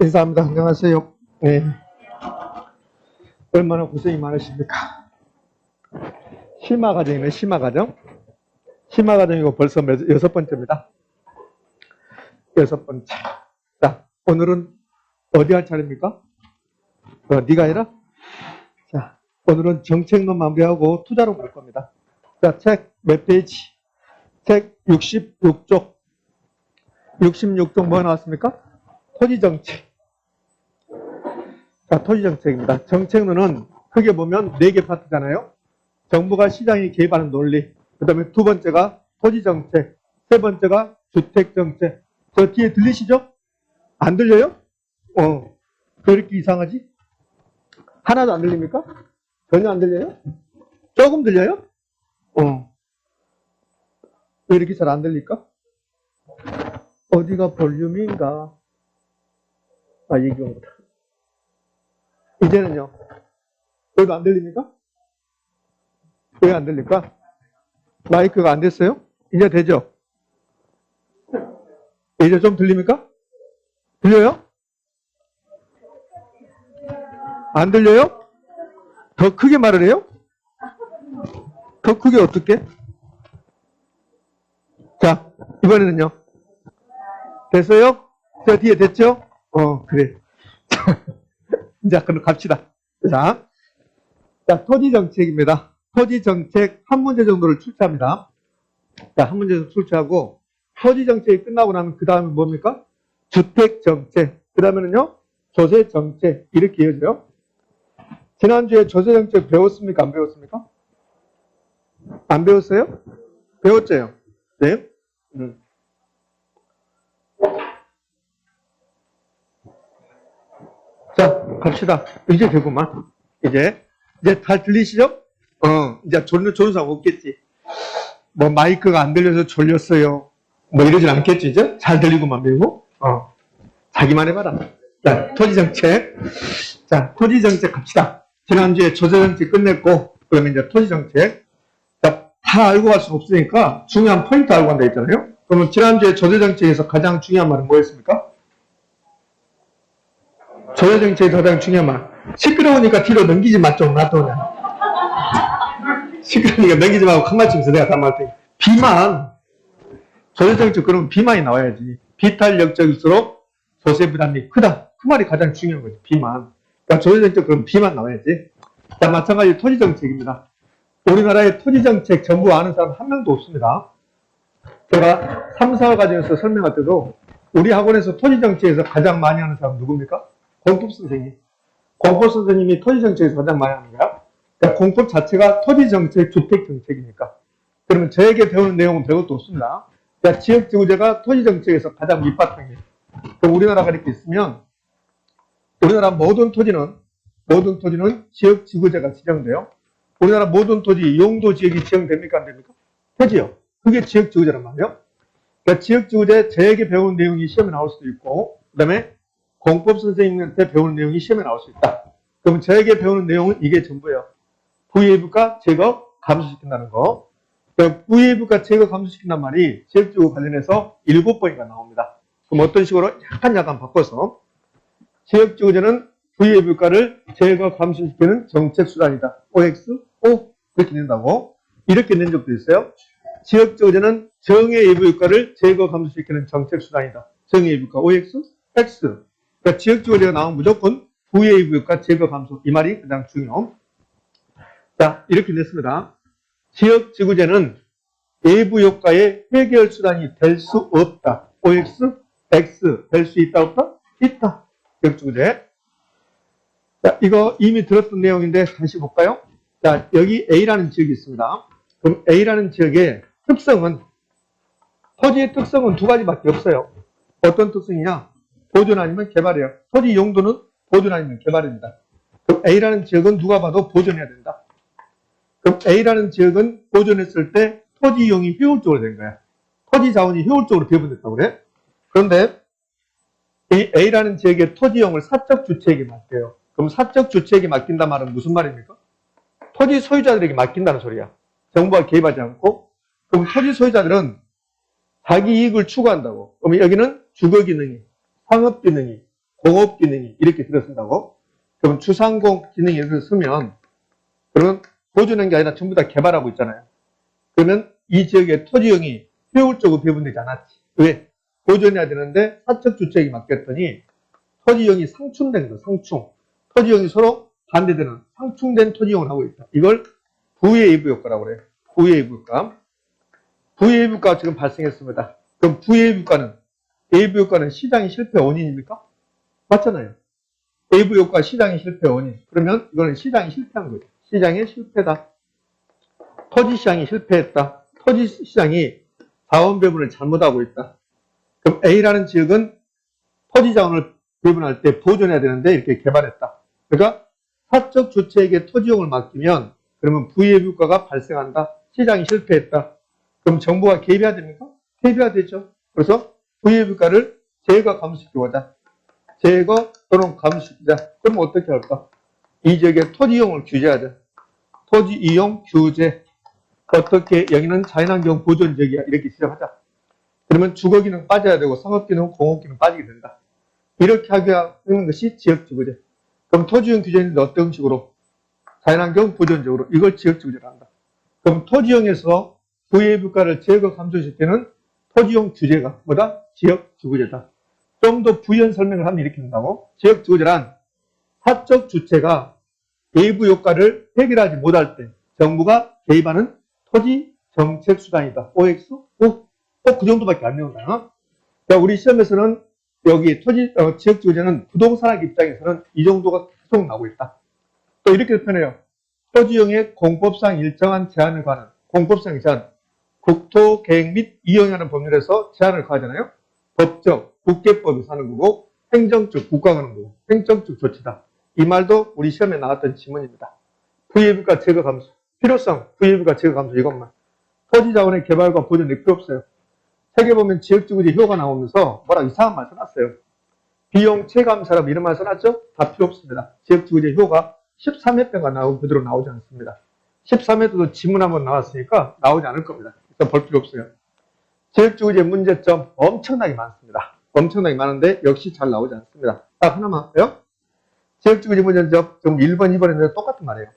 인사합니다. 안녕하세요. 네. 얼마나 고생이 많으십니까? 심화과정이네, 심화과정. 심화과정이고 벌써 여섯 번째입니다. 여섯 번째. 자, 오늘은 어디 할 차례입니까? 네가 해라? 자, 오늘은 정책론 마무리하고 투자로 갈 겁니다. 자, 책 몇 페이지? 책 66쪽. 66쪽 뭐 나왔습니까? 토지정책. 자, 토지정책입니다. 정책론은 크게 보면 4개 파트잖아요. 정부가 시장에 개입하는 논리. 그 다음에 두 번째가 토지정책. 세 번째가 주택정책. 저 뒤에 들리시죠? 안 들려요? 왜 이렇게 이상하지? 하나도 안 들립니까? 전혀 안 들려요? 조금 들려요? 왜 이렇게 잘 안 들릴까? 어디가 볼륨인가? 얘기합니다. 이제는요. 여기도 안 들립니까? 왜 안 들릴까? 마이크가 안 됐어요? 이제 되죠? 이제 좀 들립니까? 들려요? 안 들려요? 더 크게 말을 해요? 더 크게 어떻게? 자, 이번에는요. 됐어요? 저 뒤에 됐죠? 그래. 이제 그럼 갑시다. 자, 토지정책입니다. 토지정책 한 문제 정도를 출제합니다. 자, 한 문제 정도 출제하고, 토지정책이 끝나고 나면 그 다음에 뭡니까? 주택정책. 그 다음에는요, 조세정책. 이렇게 이어져요. 지난주에 조세정책 배웠습니까? 안 배웠습니까? 안 배웠어요? 배웠죠? 네? 자, 갑시다. 이제 되구만. 이제 잘 들리시죠? 이제 졸는 사람 없겠지. 뭐, 마이크가 안 들려서 졸렸어요. 뭐, 이러진 않겠지, 이제? 잘 들리고만 배우고? 자기만 해봐라. 자, 토지정책. 자, 토지정책 갑시다. 지난주에 조세정책 끝냈고, 그러면 이제 토지정책. 자, 다 알고 갈 수는 없으니까 중요한 포인트 알고 간다 했잖아요? 그러면 지난주에 조세정책에서 가장 중요한 말은 뭐였습니까? 조세정책에서 가장 중요한 말. 시끄러우니까 뒤로 넘기지 마, 좀 놔둬. 시끄러우니까 넘기지 말고 가만히 있으면서 내가 다 말할 테니까. 비만. 조세정책 그러면 비만이 나와야지. 비탄력적일수록 조세 부담이 크다. 그 말이 가장 중요한 거죠. 비만. 그러니까 조세정책 그러면 비만 나와야지. 자, 마찬가지로 토지정책입니다. 우리나라의 토지정책 전부 아는 사람 한 명도 없습니다. 제가 3, 4월 과정에서 설명할 때도 우리 학원에서 토지정책에서 가장 많이 하는 사람 누굽니까? 공법 선생님. 공법 선생님이 토지정책에서 가장 많이 하는 거야. 그러니까 공법 자체가 토지정책, 주택정책이니까. 그러면 저에게 배우는 내용은 별것도 없습니다. 그러니까 지역지구제가 토지정책에서 가장 밑바탕이에요. 그럼 우리나라가 이렇게 있으면 우리나라 모든 토지는 지역지구제가 지정돼요. 우리나라 모든 토지, 용도지역이 지정됩니까? 안 됩니까? 되지요. 그게 지역지구제란 말이에요. 그러니까 지역지구제 저에게 배운 내용이 시험에 나올 수도 있고, 그 다음에 공법 선생님한테 배우는 내용이 시험에 나올 수 있다. 그럼 저에게 배우는 내용은 이게 전부예요. 부의부가 제거, 감소시킨다는 거. 그러니까 부의부가 제거, 감소시킨다는 말이 지역지구 관련해서 7번인가 나옵니다. 그럼 어떤 식으로 약간 바꿔서 지역지구제는 부의부가를 제거, 감소시키는 정책수단이다. OX, O 이렇게 낸다고. 이렇게 낸 적도 있어요. 지역지구제는 정해예부유가를 제거, 감소시키는 정책수단이다. 정해예부유가 OX, X. 그러니까 지역지구제가 나오면 무조건 부의예부유가 제거, 감소. 이 말이 가장 중요. 자, 이렇게 냈습니다. 지역지구제는 예부효과의 해결수단이 될 수 없다. OX, X 될 수 있다, 없다? 있다. 지역지구제. 자, 이거 이미 들었던 내용인데 다시 볼까요? 자, 여기 A라는 지역이 있습니다. 그럼 A라는 지역의 특성은, 토지의 특성은 두 가지밖에 없어요. 어떤 특성이냐? 보존 아니면 개발이에요. 토지 용도는 보존 아니면 개발입니다. 그럼 A라는 지역은 누가 봐도 보존해야 된다. 그럼 A라는 지역은 보존했을 때 토지 이용이 효율적으로 된 거야. 토지 자원이 효율적으로 배분됐다고 그래. 그런데 이 A라는 지역의 토지 이용을 사적 주체에게 맡겨요. 그럼 사적 주체에게 맡긴단 말은 무슨 말입니까? 토지 소유자들에게 맡긴다는 소리야. 정부가 개입하지 않고. 그럼 토지 소유자들은 자기 이익을 추구한다고. 그러면 여기는 주거 기능이, 상업 기능이, 공업 기능이 이렇게 들어선다고. 그럼 주상공 기능이 이렇게 쓰면 그러면 보존한 게 아니라 전부 다 개발하고 있잖아요. 그러면 이 지역의 토지형이 효율적으로 배분되지 않았지. 왜? 보존해야 되는데 사적 주체에게 맡겼더니 토지형이 상충된 거, 상충. 토지형이 서로 반대되는 상충된 토지형을 하고 있다. 이걸 부의외부 효과라고 그래요. 부의외부 효과. 부의외부 효과가 지금 발생했습니다. 그럼 부의외부 효과는, 외부 효과는 시장의 실패 원인입니까? 맞잖아요. 외부 효과 시장의 실패 원인. 그러면 이거는 시장이 실패한 거죠. 시장의 실패다. 토지 시장이 실패했다. 토지 시장이 자원 배분을 잘못하고 있다. 그럼 A라는 지역은 토지 자원을 배분할 때 보존해야 되는데 이렇게 개발했다. 그러니까 사적 주체에게 토지용을 맡기면 그러면 부의외부 효과가 발생한다. 시장이 실패했다. 그럼 정부가 개입해야 됩니까? 개입해야 되죠. 그래서 부의외부 효과를 제거 감소시키고자 제거 또는 감소시키자. 그럼 어떻게 할까? 이 지역의 토지이용을 규제하자. 토지이용 규제. 어떻게 여기는 자연환경 보존 지역이야. 이렇게 시작하자. 그러면 주거기능 빠져야 되고 상업기능, 공업기능 빠지게 된다. 이렇게 하는 것이 지역지구제. 그럼 토지용 규제는 어떤 식으로? 자연환경 보존적으로 이걸 지역지구제로 한다. 그럼 토지용에서 부의외부가를 제거 감소시키는 토지용 규제가 뭐다? 지역지구제다. 좀 더 부연 설명을 하면 이렇게 된다고. 지역지구제란 사적 주체가 외부 효과를 해결하지 못할 때 정부가 개입하는 토지 정책 수단이다. OX? 그 정도밖에 안 나온다. 그러니까 우리 시험에서는 여기 지역지구제는 부동산학 입장에서는 이 정도가 계속 나오고 있다. 또 이렇게 표현해요. 토지용의 공법상 일정한 제한을 가하는 공법상 제한, 국토계획 및 이용하는 법률에서 제한을 가하잖아요. 법적, 국계법에서 하는 거고 행정적, 국가가 하는 거고 행정적 조치다. 이 말도 우리 시험에 나왔던 지문입니다. 부의외부가 제거 감소, 필요성, 부의외부가 제거 감소 이것만. 토지자원의 개발과 보존이 필요 없어요. 책에 보면 지역지구제 효가 나오면서 뭐라고 이상한 말 써놨어요. 비용 체감사람 이런 말 써놨죠? 다 필요 없습니다. 지역지구제 효가 13회때가 나오고 그대로 나오지 않습니다. 13회 때도 지문 한번 나왔으니까 나오지 않을 겁니다. 그래서 볼 필요 없어요. 지역지구제 문제점 엄청나게 많습니다. 엄청나게 많은데 역시 잘 나오지 않습니다. 딱 하나만 할까요? 지역지구제 문제점 지금 1번, 2번인데 똑같은 말이에요.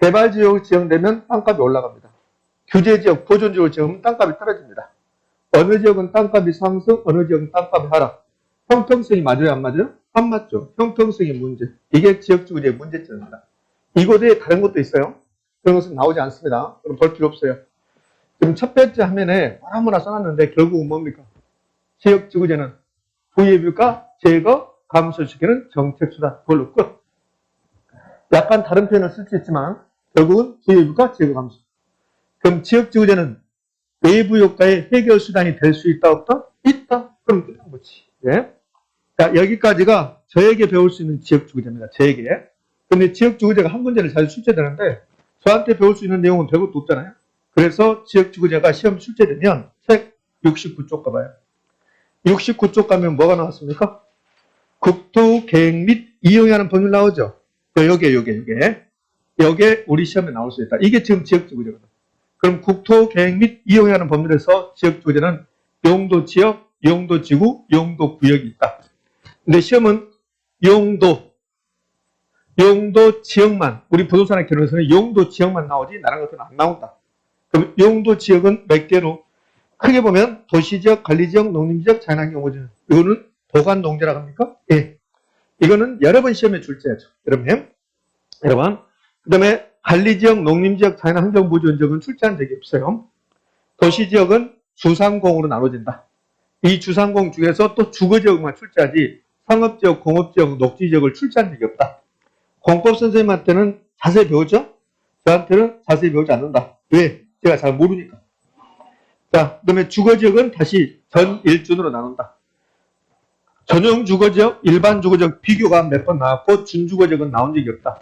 개발지역을 지정되면 땅값이 올라갑니다. 규제지역, 보존지역을 지으면 땅값이 떨어집니다. 어느 지역은 땅값이 상승, 어느 지역은 땅값이 하락. 형평성이 맞아요, 안 맞아요? 안 맞죠. 형평성의 문제. 이게 지역지구제의 문제점입니다. 이곳 외에 다른 것도 있어요. 그런 것은 나오지 않습니다. 그럼 볼 필요 없어요. 지금 첫 번째 화면에 뭐라 써놨는데 결국은 뭡니까? 지역지구제는 부의외부가 제거, 감소시키는 정책수단. 그걸로 끝. 약간 다른 표현을 쓸 수 있지만 결국은 부의외부가 제거, 감소. 그럼 지역지구제는 외부 효과의 해결 수단이 될 수 있다, 없다? 있다. 그럼 끝난 거지. 예. 자, 여기까지가 저에게 배울 수 있는 지역지구제입니다. 저에게. 근데 지역지구제가 한 문제를 잘 출제되는데 저한테 배울 수 있는 내용은 별것도 없잖아요. 그래서 지역지구제가 시험 출제되면 책 69쪽 가봐요. 69쪽 가면 뭐가 나왔습니까? 국토계획 및 이용하는 법률 나오죠. 요게 우리 시험에 나올 수 있다. 이게 지금 지역지구제거든. 그럼 국토계획 및 이용하는 법률에서 지역지구제는 용도지역, 용도지구, 용도구역이 있다. 근데 시험은 용도지역만, 우리 부동산의 결론에서는 용도지역만 나오지 다른 것은 안 나온다. 그럼 용도지역은 몇 개로? 크게 보면 도시지역, 관리지역, 농림지역, 자연환경 보존. 이거는 도관농지라고 합니까? 예. 이거는 여러 번 시험에 출제하죠. 여러분. 그 다음에 관리지역, 농림지역, 자연환경보존지역은 출제한 적이 없어요. 도시지역은 주상공으로 나눠진다. 이 주상공 중에서 또 주거지역만 출제하지 상업지역, 공업지역, 녹지지역을 출제한 적이 없다. 공법 선생님한테는 자세히 배우죠? 저한테는 자세히 배우지 않는다. 왜? 제가 잘 모르니까. 자, 그 다음에 주거지역은 다시 전 일준으로 나눈다. 전용 주거지역, 일반 주거지역 비교가 몇 번 나왔고 준주거지역은 나온 적이 없다.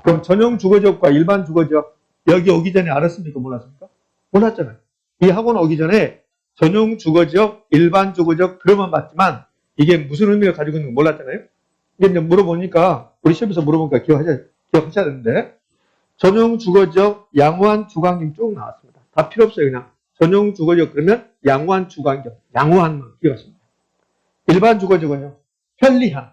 그럼 전용 주거지역과 일반 주거지역 여기 오기 전에 알았습니까? 몰랐습니까? 몰랐잖아요. 이 학원 오기 전에 전용 주거지역, 일반 주거지역 들어만 봤지만 이게 무슨 의미를 가지고 있는 거 몰랐잖아요. 이게 이제 물어보니까 우리 시험에서 물어보니까 기억하셔야 되는데 전용 주거지역, 양호한 주거환경 쭉 나왔습니다. 다 필요 없어요. 그냥 전용 주거지역 그러면 양호한 주거환경, 양호한 기억하십니다. 일반 주거지역은요. 편리한.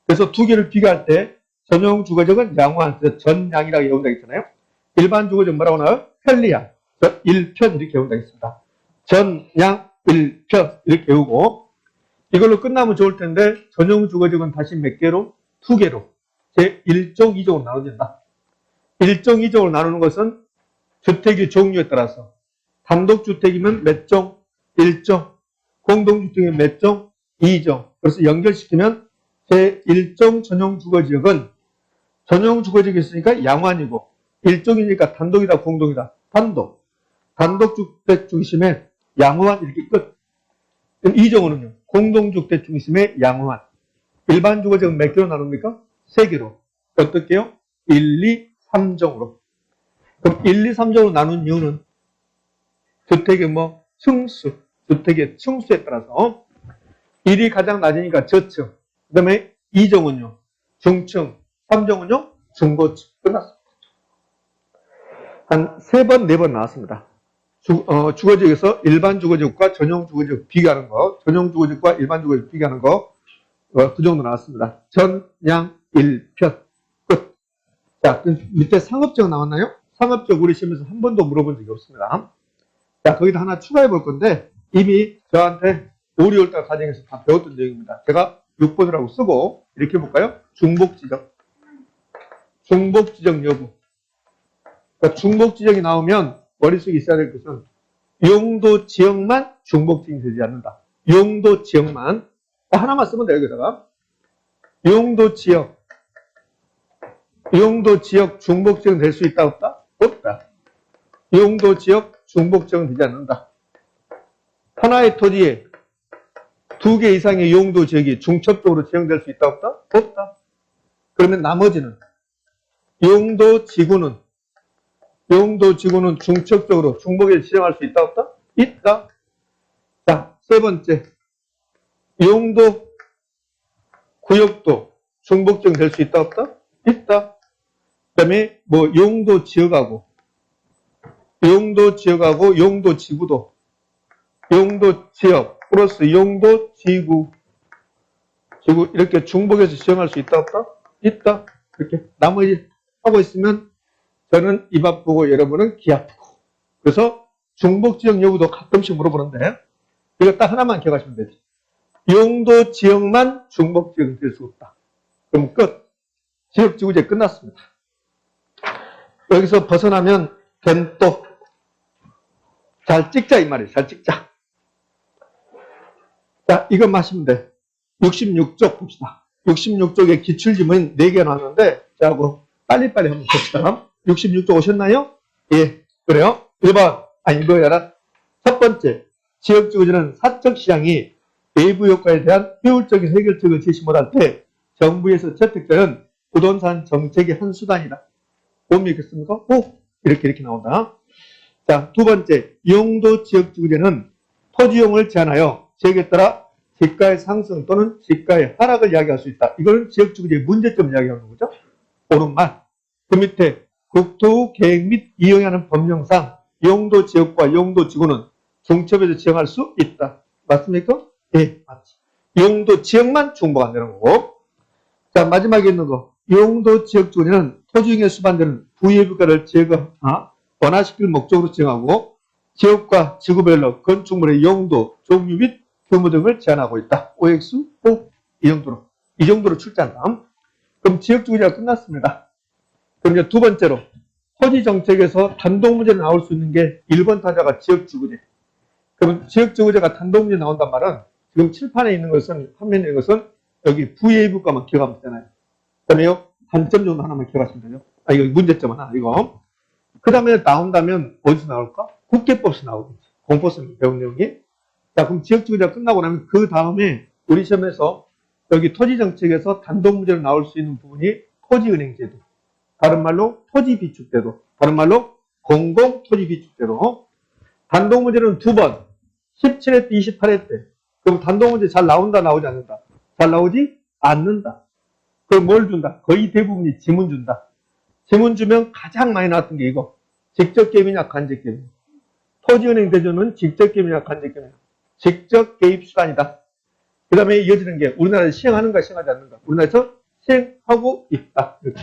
그래서 두 개를 비교할 때 전용 주거적은 양호한, 전양이라고 외운다 했잖아요. 일반 주거적 뭐라고 나와요? 편리한, 일편 이렇게 외운다 했습니다. 전양, 일편 이렇게 외우고 이걸로 끝나면 좋을 텐데 전용 주거적은 다시 몇 개로? 두 개로. 제 1종, 2종으로 나눠진다. 1종, 2종으로 나누는 것은 주택의 종류에 따라서 단독주택이면 몇 종? 1종. 공동주택이면 몇 종? 2종. 그래서 연결시키면 제1종 전용주거지역은 전용주거지역이 있으니까 양환이고 1종이니까 단독이다 공동이다? 단독. 단독주택 중심의 양호한 이렇게 끝. 2종은요? 공동주택 중심의 양호한. 일반 주거지역은 몇 개로 나눕니까? 3개로. 어떻게 해요? 1, 2, 3종으로. 그럼 1, 2, 3종으로 나눈 이유는 주택의 층수, 주택의 층수에 따라서 1이 가장 낮으니까 저층, 그 다음에 2종은요, 중층, 3종은요, 중고층. 끝났습니다. 한 3번, 4번 나왔습니다. 주거지역에서 일반 주거지역과 전용 주거지역 비교하는 거, 전용 주거지역과 일반 주거지역 비교하는 거, 그 정도 나왔습니다. 전, 양, 일, 편. 끝. 자, 밑에 상업적 나왔나요? 상업적 우리 시험에서 한 번도 물어본 적이 없습니다. 자, 거기다 하나 추가해 볼 건데, 이미 저한테 5, 6월달 과정에서 다 배웠던 내용입니다. 제가 6번이라고 쓰고, 이렇게 해볼까요? 중복지정. 중복지정 여부. 그러니까 중복지정이 나오면 머릿속에 있어야 될 것은 용도 지역만 중복지정이 되지 않는다. 용도 지역만. 하나만 쓰면 돼요, 여기다가. 용도 지역 중복지정 될 수 있다, 없다? 없다. 용도 지역 중복지정 되지 않는다. 하나의 토지에 2개 이상의 용도 지역이 중첩적으로 지정될 수 있다, 없다? 없다. 그러면 나머지는 용도 지구는 중첩적으로 중복에 지정할 수 있다, 없다? 있다. 자, 세 번째. 용도 구역도 중복지정 될 수 있다, 없다? 있다. 그 다음에 용도 지역하고 용도 지구도 용도 지역 플러스 용도 지구 이렇게 중복해서 지정할 수 있다, 없다? 있다. 이렇게 나머지 하고 있으면 저는 입 아프고 여러분은 귀 아프고. 그래서 중복지정 여부도 가끔씩 물어보는데 이거 딱 하나만 기억하시면 되지. 용도 지역만 중복지정이 될 수 없다. 그럼 끝. 지역지구제 끝났습니다. 여기서 벗어나면 벤또 잘 찍자 이 말이에요. 잘 찍자. 자, 이거 마시면 돼. 66쪽 봅시다. 66쪽에 기출지문 4개 나왔는데 자, 빨리빨리 한번 봅시다. 66쪽 오셨나요? 예, 그래요. 1번, 이거야라. 첫 번째, 지역지구제는 사적 시장이 외부 효과에 대한 효율적인 해결책을 제시 못할 때 정부에서 채택되는 부동산 정책의 한 수단이다. 못 믿겠습니까? 오! 이렇게 나온다. 자, 두 번째, 용도 지역지구제는 토지용을 제한하여 지역에 따라 지가의 상승 또는 지가의 하락을 이야기할 수 있다. 이거는 지역지구제의 문제점을 이야기하는 거죠. 옳은 말. 그 밑에 국토 계획 및 이용에 하는 법령상 용도 지역과 용도 지구는 중첩에서 지정할 수 있다. 맞습니까? 예, 맞지. 용도 지역만 중복 안 되는 거고. 자, 마지막에 있는 거. 용도 지역지구는 토지용에 수반되는 부유부가를 완화시킬 목적으로 지정하고 지역과 지구별로 건축물의 용도, 종류 및 규모 등을 제한하고 있다. OX, O 이 정도로 출제한다. 그럼 지역지구제가 끝났습니다. 그럼 이제 두 번째로 토지정책에서 단독문제 나올 수 있는 게 1번 타자가 지역지구제. 그럼 지역지구제가 단독문제 나온단 말은 지금 칠판에 있는 것은, 화면에 있는 것은 여기 부예부가만 기억하면 되잖아요. 그 다음에요, 단점 정도 하나만 기억하시면 되죠. 이거 문제점 하나, 이거. 그 다음에 나온다면 어디서 나올까? 국계법에서 나오겠지. 공포성 배운 내용이. 자, 그럼 지역지구제가 끝나고 나면 그 다음에 우리 시험에서 여기 토지정책에서 단독문제로 나올 수 있는 부분이 토지은행제도. 다른 말로 토지비축제도. 다른 말로 공공토지비축제도. 단독문제는 두 번. 17회 때, 28회 때. 그럼 단독문제 잘 나온다, 나오지 않는다? 잘 나오지 않는다. 그럼 뭘 준다? 거의 대부분이 지문 준다. 지문 주면 가장 많이 나왔던 게 이거. 직접 개입이냐, 간접 개입이냐. 토지은행 대조는 직접 개입이냐, 간접 개입이냐. 직접 개입 수단이다. 그 다음에 이어지는 게 우리나라에서 시행하는가 시행하지 않는가. 우리나라에서 시행하고 있다. 이렇게.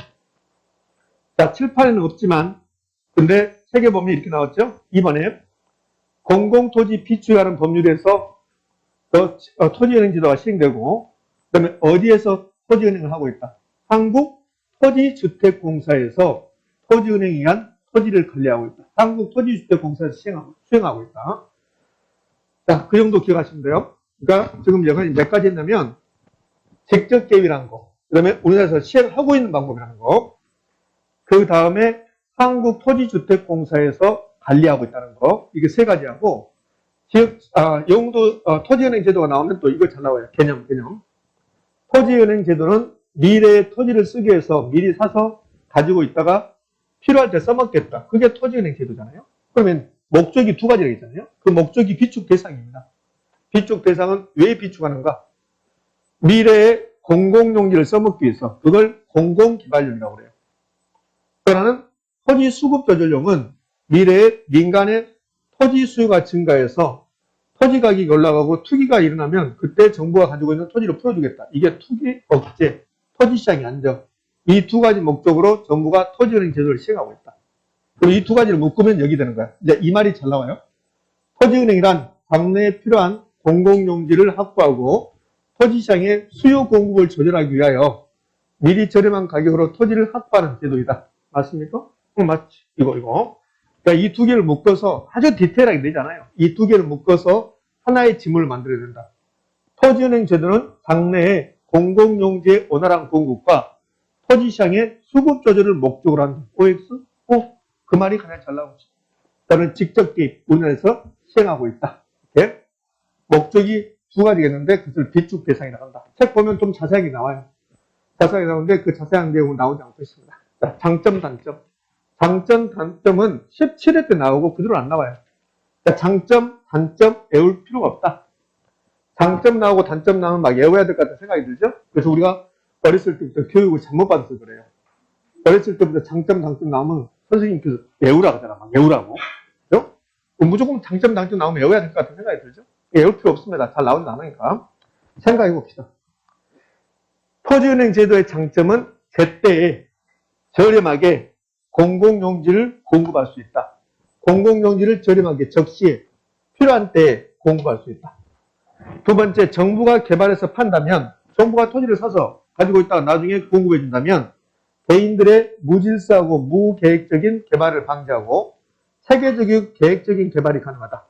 자, 7, 8에는 없지만 근데 책에 보면 이렇게 나왔죠. 2번에 공공토지 비추하는 법률에서 토지은행제도가 시행되고 그 다음에 어디에서 토지은행을 하고 있다. 한국토지주택공사에서 토지은행에 의한 토지를 관리하고 있다. 한국토지주택공사에서 수행하고 있다. 자, 그 정도 기억하시면 돼요. 그러니까 지금 여기가 몇 가지 했냐면 직접 개입이라는 거, 그 다음에 우리나라에서 시행하고 있는 방법이라는 거, 그 다음에 한국토지주택공사에서 관리하고 있다는 거, 이게 세 가지하고 용도 토지은행 제도가 나오면 또 이거 잘 나와요. 개념. 토지은행 제도는 미래의 토지를 쓰기 위해서 미리 사서 가지고 있다가 필요할 때 써먹겠다. 그게 토지은행 제도잖아요. 그러면 목적이 두 가지가 있잖아요. 그 목적이 비축 대상입니다. 비축 대상은 왜 비축하는가? 미래의 공공용지를 써먹기 위해서 그걸 공공개발용이라고 그래요. 그러나 토지 수급 조절용은 미래에 민간의 토지 수요가 증가해서 토지 가격이 올라가고 투기가 일어나면 그때 정부가 가지고 있는 토지를 풀어주겠다. 이게 투기 억제, 토지 시장의 안정. 이 두 가지 목적으로 정부가 토지은행 제도를 시행하고 있다. 그리고 이 두 가지를 묶으면 여기 되는 거야. 이제 이 말이 잘 나와요. 토지은행이란 당내에 필요한 공공용지를 확보하고 토지시장의 수요 공급을 조절하기 위하여 미리 저렴한 가격으로 토지를 확보하는 제도이다. 맞습니까? 맞지. 이거. 그러니까 이 두 개를 묶어서 아주 디테일하게 되잖아요. 이 두 개를 묶어서 하나의 지물을 만들어야 된다. 토지은행 제도는 당내에 공공용지의 원활한 공급과 토지시장의 수급 조절을 목적으로 한다. OX? 그 말이 가장 잘 나오죠. 나는 직접 개입, 우리나라에서 시행하고 있다. 이렇게. 목적이 두 가지겠는데 그것을 비축 대상이라고 한다. 책 보면 좀 자세하게 나와요. 자세하게 나오는데 그 자세한 내용은 나오지 않고 있습니다. 자, 장점, 단점. 장점, 단점은 17회 때 나오고 그대로 안 나와요. 자, 장점, 단점 외울 필요가 없다. 장점 나오고 단점 나오면 막 외워야 될 것 같은 생각이 들죠? 그래서 우리가 어렸을 때부터 교육을 잘못 받아서 그래요. 어렸을 때부터 장점, 단점 나오면 선생님께서 외우라고 하잖아. 막 외우라고. 그죠? 무조건 장점, 단점 나오면 외워야 될 것 같은 생각이 들죠? 외울 필요 없습니다. 잘 나오지 않으니까. 생각해 봅시다. 토지은행 제도의 장점은 제때에 저렴하게 공공용지를 공급할 수 있다. 공공용지를 저렴하게 적시에 필요한 때에 공급할 수 있다. 두 번째, 정부가 개발해서 판다면 정부가 토지를 사서 가지고 있다가 나중에 공급해 준다면 개인들의 무질서하고 무계획적인 개발을 방지하고 체계적인 계획적인 개발이 가능하다.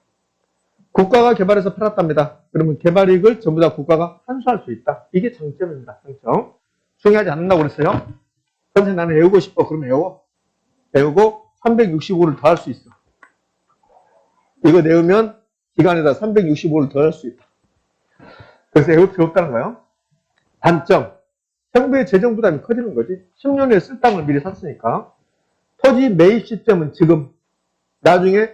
국가가 개발해서 팔았답니다. 그러면 개발이익을 전부 다 국가가 환수할 수 있다. 이게 장점입니다. 장점. 중요하지 않는다고 그랬어요. 선생님 나는 외우고 싶어. 그러면 외워. 외우고 365를 더 할 수 있어. 이거 내우면 기간에다 365를 더 할 수 있다. 그래서 외울 필요 없다는 거예요. 단점. 정부의 재정 부담이 커지는 거지. 10년 후에 쓸 땅을 미리 샀으니까. 토지 매입 시점은 지금, 나중에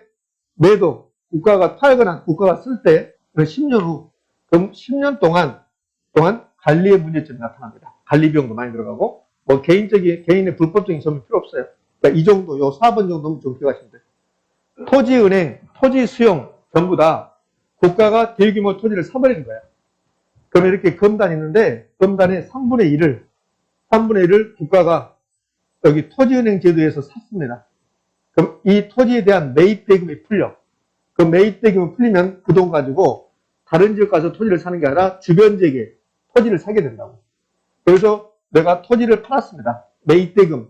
매도, 국가가 타격을 국가가 쓸 때, 10년 후, 그럼 10년 동안 관리의 문제점이 나타납니다. 관리 비용도 많이 들어가고, 뭐 개인의 불법적인 점이 필요 없어요. 그러니까 이 정도, 요 4번 정도면 좀 기억하시면 돼요. 토지은행, 토지 수용, 전부 다 국가가 대규모 토지를 사버리는 거야. 그러면 이렇게 검단이 있는데, 검단의 3분의 1을 국가가 여기 토지은행 제도에서 샀습니다. 그럼 이 토지에 대한 매입 대금이 풀려. 그 매입 대금이 풀리면 그 돈 가지고 다른 지역 가서 토지를 사는 게 아니라 주변 지역에 토지를 사게 된다고. 그래서 내가 토지를 팔았습니다. 매입 대금